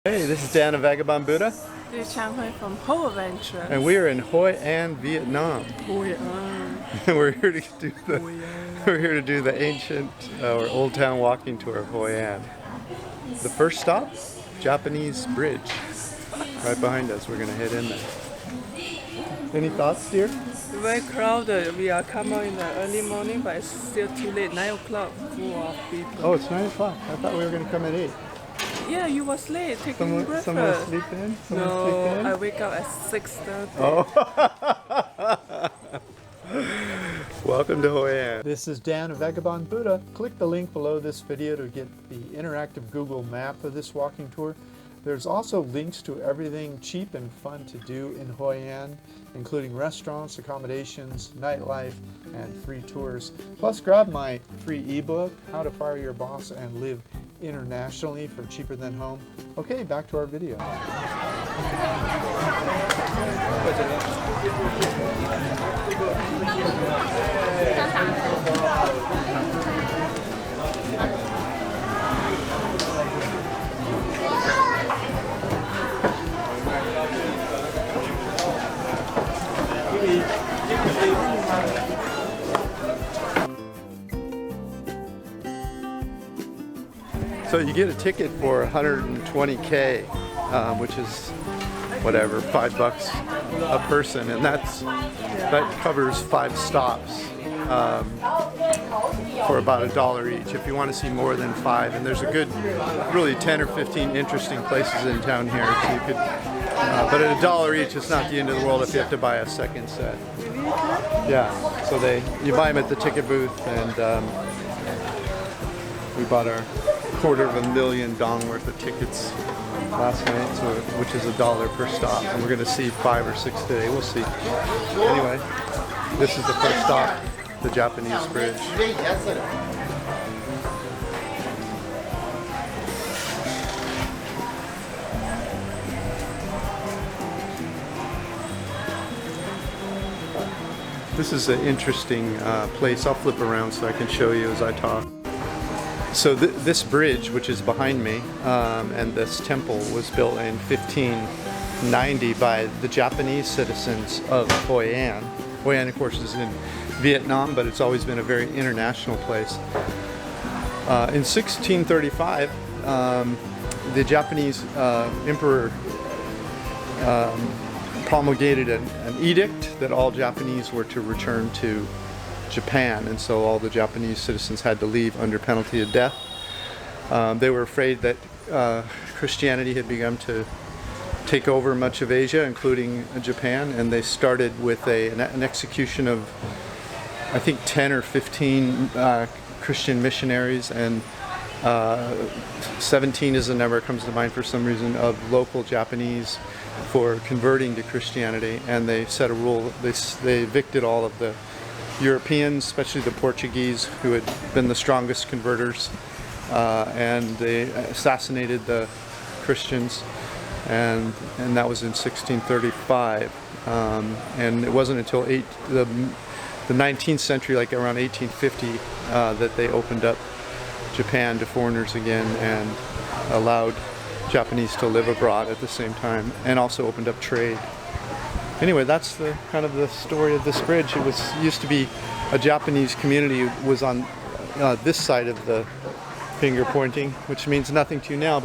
Hey, this is Dan of Vagabond Buddha. This is Chang Hui from Whole Adventure. And we are in Hoi An, Vietnam. Hoi An. we're here to do the ancient or old town walking tour of Hoi An. The first stop, Japanese Bridge. Right behind us. We're going to head in there. Any thoughts, dear? Very crowded. We are coming in the early morning, but it's still too late. 9 o'clock, full of people. Oh, it's 9 o'clock. I thought we were going to come at 8. Yeah, you was late taking breakfast. Someone sleep in? No, I wake up at 6:30. Oh. Welcome to Hoi An. This is Dan of Vagabond Buddha. Click the link below this video to get the interactive Google map of this walking tour. There's also links to everything cheap and fun to do in Hoi An, including restaurants, accommodations, nightlife, and free tours. Plus, grab my free ebook, How to Fire Your Boss and Live Internationally for Cheaper Than Home. Okay, back to our video. So you get a ticket for 120K, which is whatever, $5 a person, and that covers 5 stops for about $1 each. If you want to see more than 5, and there's a good, really 10 or 15 interesting places in town here, so you could. But at $1 each, it's not the end of the world if you have to buy a second set. Yeah, so you buy them at the ticket booth, and we bought our $250,000 dong worth of tickets last night, which is $1 per stop, and we're going to see 5 or 6 today. We'll see. Anyway, this is the first stop, the Japanese Bridge. This is an interesting place. I'll flip around so I can show you as I talk. So this bridge, which is behind me, and this temple was built in 1590 by the Japanese citizens of Hoi An. Hoi An, of course, is in Vietnam, but it's always been a very international place. In 1635, the Japanese emperor promulgated an edict that all Japanese were to return to Japan, and so all the Japanese citizens had to leave under penalty of death. They were afraid that Christianity had begun to take over much of Asia, including Japan, and they started with an execution of, I think, 10 or 15 Christian missionaries, and 17 is the number that comes to mind for some reason, of local Japanese for converting to Christianity. And they set a rule. They evicted all of the Europeans, especially the Portuguese, who had been the strongest converters, and they assassinated the Christians, and that was in 1635. And it wasn't until the 19th century, like around 1850, that they opened up Japan to foreigners again and allowed Japanese to live abroad at the same time, and also opened up trade. Anyway, that's the kind of the story of this bridge. It used to be a Japanese community. It was on this side of the finger pointing, which means nothing to you now,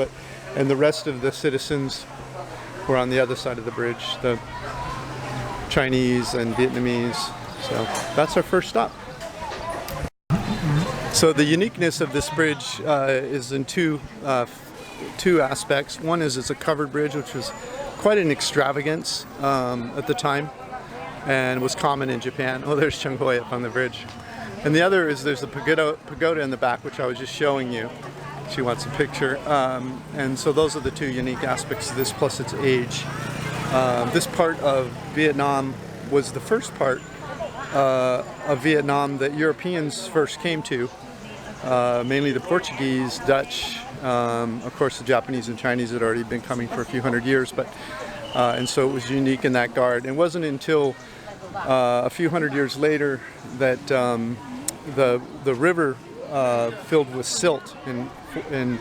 and the rest of the citizens were on the other side of the bridge, the Chinese and Vietnamese. So that's our first stop. So the uniqueness of this bridge is in two aspects. One is it's a covered bridge, which was quite an extravagance at the time, and was common in Japan. Oh, there's Chung Hoi up on the bridge. And the other is there's a pagoda in the back, which I was just showing you. She wants a picture. And so those are the two unique aspects of this, plus its age. This part of Vietnam was the first part of Vietnam that Europeans first came to, mainly the Portuguese, Dutch. Of course, the Japanese and Chinese had already been coming for a few hundred years, and so it was unique in that regard. It wasn't until a few hundred years later that the river filled with silt in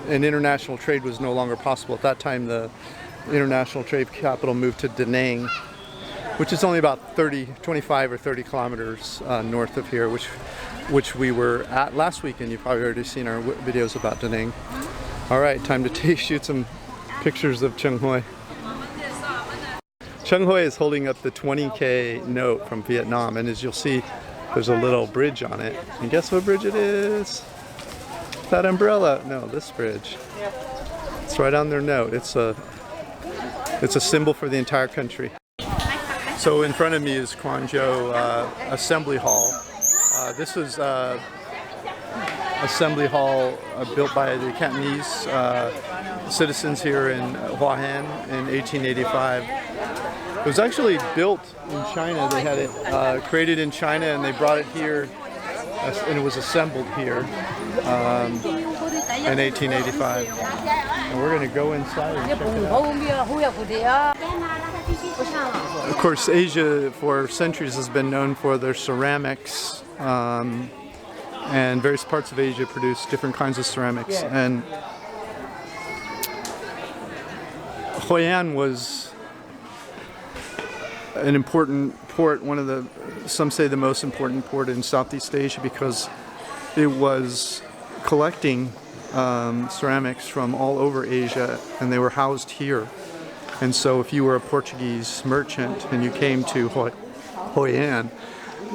and international trade was no longer possible. At that time, the international trade capital moved to Da Nang, which is only about 25 or 30 kilometers north of here, which we were at last weekend. You've probably already seen our videos about Da Nang. All right, time to shoot some pictures of Cheng Hoi. Cheng Hoi is holding up the 20K note from Vietnam, and as you'll see, there's a little bridge on it. And guess what bridge it is? That umbrella. No, this bridge. It's right on their note. It's a symbol for the entire country. So in front of me is Quanzhou Assembly Hall. This was Assembly Hall built by the Cantonese citizens here in Huahan in 1885. It was actually built in China. They had it created in China and they brought it here and it was assembled here in 1885. And we're going to go inside and check it out. Of course, Asia for centuries has been known for their ceramics, and various parts of Asia produce different kinds of ceramics. And Hoi-an was an important port, some say the most important port in Southeast Asia, because it was collecting ceramics from all over Asia, and they were housed here. And so if you were a Portuguese merchant and you came to Hoi-an,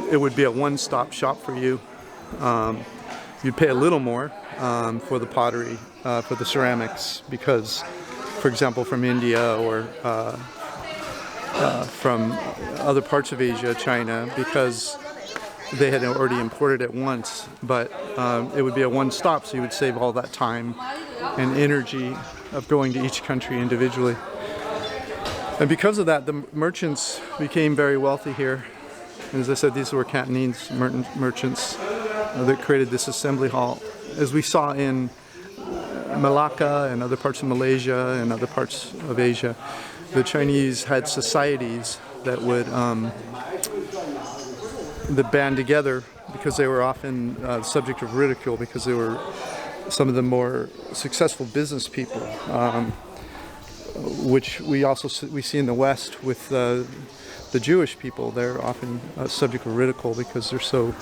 it would be a one-stop shop for you. You'd pay a little more for the pottery, for the ceramics, because, for example, from India or from other parts of Asia, China, because they had already imported it once, but it would be a one-stop, so you would save all that time and energy of going to each country individually. And because of that, the merchants became very wealthy here. And as I said, these were Cantonese merchants that created this assembly hall. As we saw in Malacca and other parts of Malaysia and other parts of Asia, the Chinese had societies that would that band together because they were often the subject of ridicule because they were some of the more successful business people. Which we see in the West with the Jewish people. They're often subject of ridicule because they're so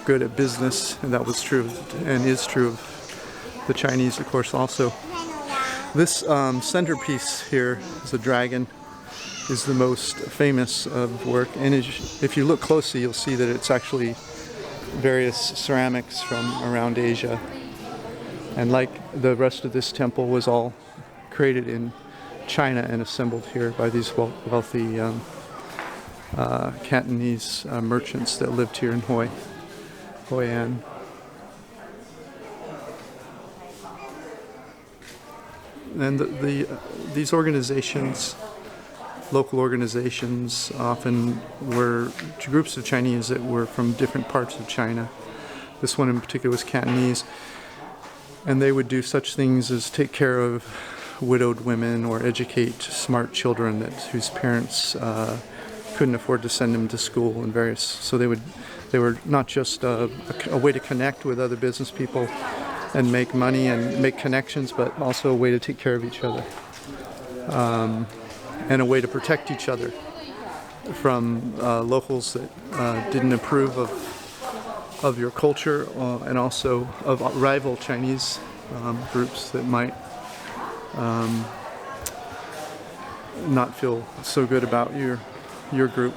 good at business, and that was true and is true of the Chinese, of course, also. This centerpiece here is a dragon, is the most famous of work, and if you look closely, you'll see that it's actually various ceramics from around Asia, and like the rest of this temple was all created in China and assembled here by these wealthy Cantonese merchants that lived here in Hoi-an. And these organizations, local organizations, often were groups of Chinese that were from different parts of China. This one in particular was Cantonese, and they would do such things as take care of widowed women or educate smart children whose parents couldn't afford to send them to school and various. So they were not just a way to connect with other business people and make money and make connections, but also a way to take care of each other and a way to protect each other from locals that didn't approve of your culture and also of rival Chinese groups that might not feel so good about your group.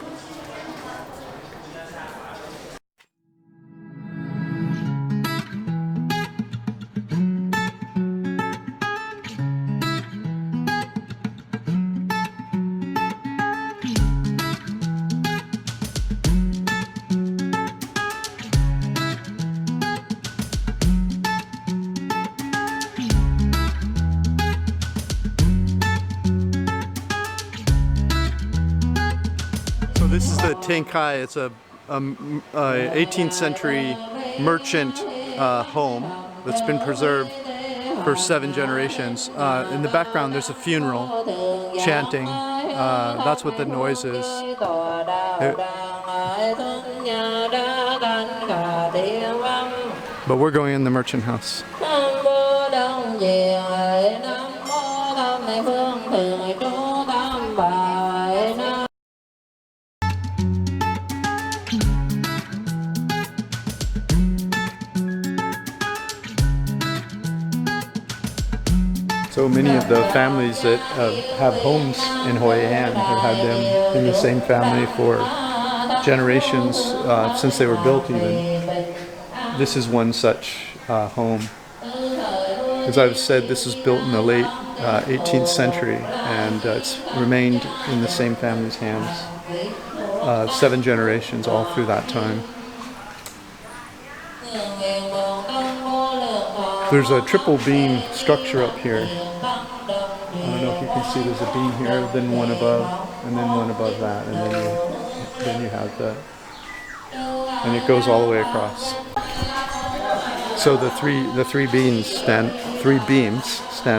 This is the Tenkai. It's a 18th century merchant home that's been preserved for 7 generations. In the background there's a funeral chanting. That's what the noise is. But we're going in the merchant house. tâm về nam mô tam này phương thường trú tam bài nam. So many of the families that have homes in Hoi An have had them in the same family for generations since they were built even. This is one such home. As I've said, this was built in the late 18th century and it's remained in the same family's hands. 7 generations all through that time. There's a triple beam structure up here. I don't know if you can see there's a beam here, then one above, and then one above that, and then you have the, and it goes all the way across. So the three beams stand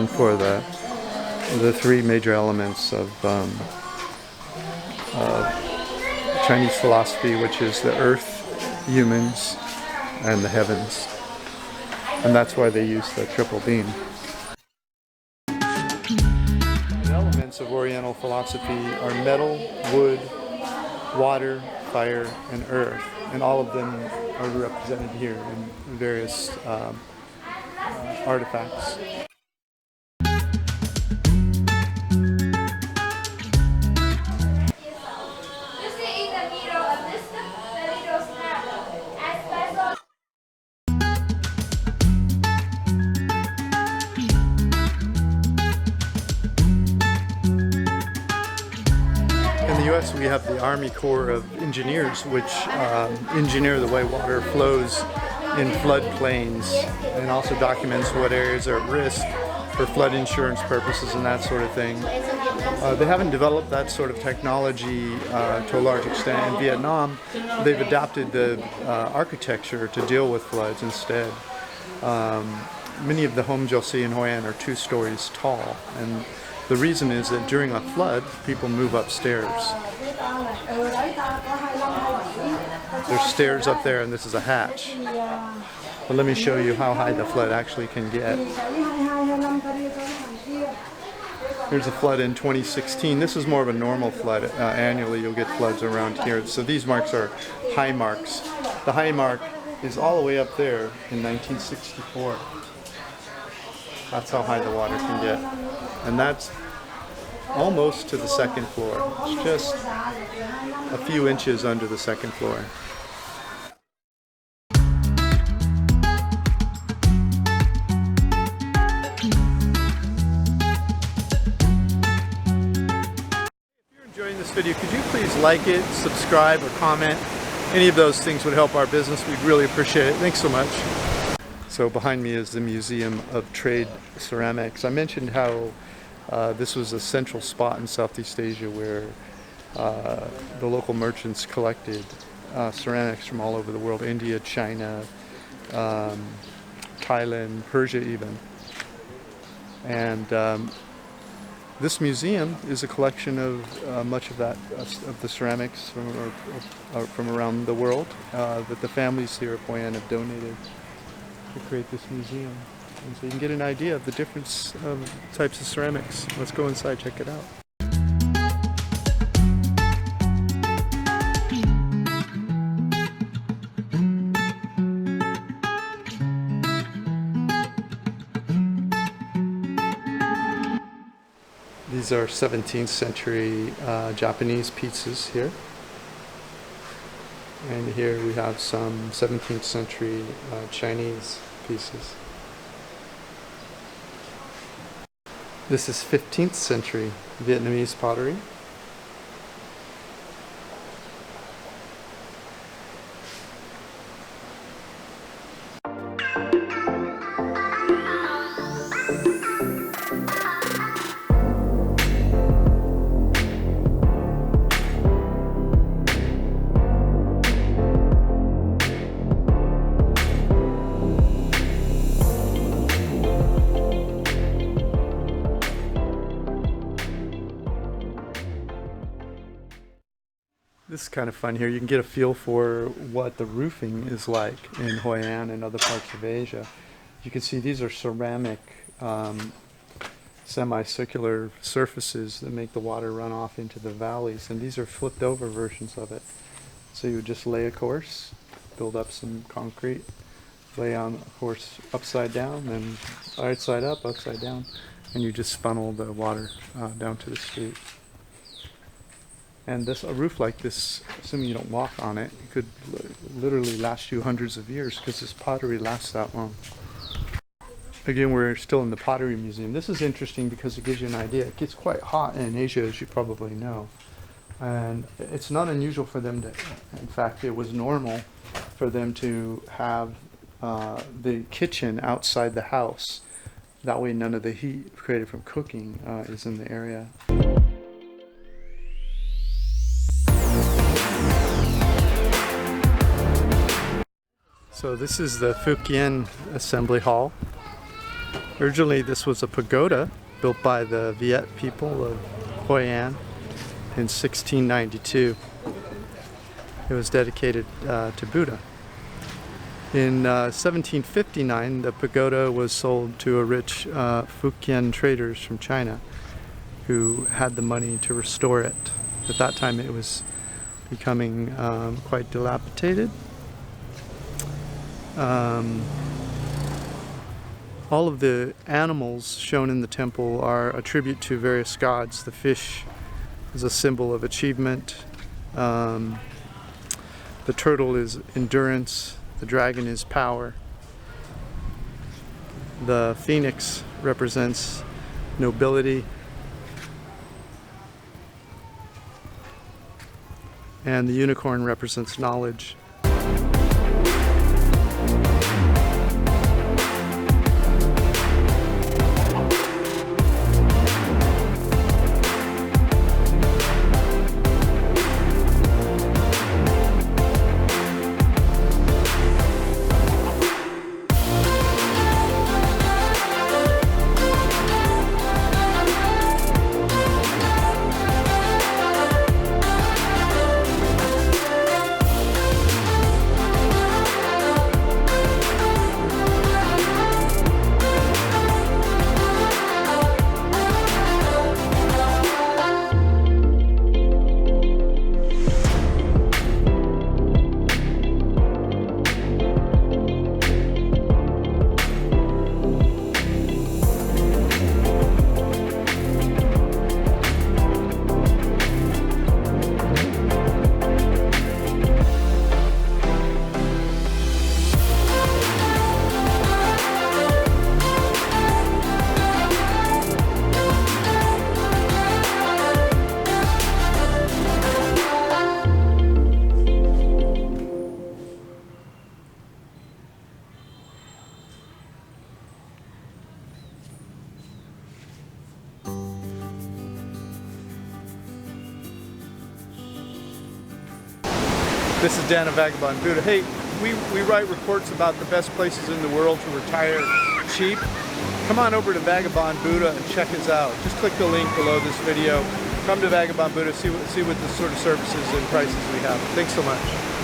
for the 3 major elements of Chinese philosophy, which is the earth, humans, and the heavens. And that's why they use the triple beam. The elements of Oriental philosophy are metal, wood, water, fire, and earth. And all of them are represented here in various artifacts. In the U.S. we have the Army Corps of Engineers, which engineer the way water flows in floodplains and also documents what areas are at risk for flood insurance purposes and that sort of thing. They haven't developed that sort of technology to a large extent. In Vietnam, they've adapted the architecture to deal with floods instead. Many of the homes you'll see in Hoi An are 2 stories tall, and the reason is that during a flood, people move upstairs. There's stairs up there and this is a hatch. But let me show you how high the flood actually can get. Here's a flood in 2016. This is more of a normal flood. Annually you'll get floods around here. So these marks are high marks. The high mark is all the way up there in 1964. That's how high the water can get. And that's almost to the 2nd floor. It's just a few inches under the 2nd floor. If you're enjoying this video, could you please like it, subscribe, or comment? Any of those things would help our business. We'd really appreciate it. Thanks so much. So behind me is the Museum of Trade Ceramics. I mentioned how this was a central spot in Southeast Asia where the local merchants collected ceramics from all over the world, India, China, Thailand, Persia even. And this museum is a collection of much of that, of the ceramics from around the world that the families here at Hoi An have donated to create this museum. And so you can get an idea of the different types of ceramics. Let's go inside, check it out. These are 17th century Japanese pieces here. And here we have some 17th century Chinese pieces. This is 15th century Vietnamese pottery. This is kind of fun here. You can get a feel for what the roofing is like in Hoi An and other parts of Asia. You can see these are ceramic semicircular surfaces that make the water run off into the valleys, and these are flipped over versions of it. So you would just lay a course, build up some concrete, lay on a course upside down, then right side up, upside down, and you just funnel the water down to the street. And a roof like this, assuming you don't walk on it, could literally last you hundreds of years, because this pottery lasts that long. Again, we're still in the Pottery Museum. This is interesting because it gives you an idea. It gets quite hot in Asia, as you probably know. And it's not unusual for them to, in fact, it was normal for them to have the kitchen outside the house. That way none of the heat created from cooking is in the area. So this is the Fujian Assembly Hall. Originally this was a pagoda built by the Viet people of Hoi An in 1692. It was dedicated to Buddha. In 1759 the pagoda was sold to a rich Fujian traders from China who had the money to restore it. At that time it was becoming quite dilapidated. All of the animals shown in the temple are a tribute to various gods. The fish is a symbol of achievement. The turtle is endurance. The dragon is power. The phoenix represents nobility. And the unicorn represents knowledge. This is Dan of Vagabond Buddha. Hey, we write reports about the best places in the world to retire cheap. Come on over to Vagabond Buddha and check us out. Just click the link below this video. Come to Vagabond Buddha, see what the sort of services and prices we have. Thanks so much.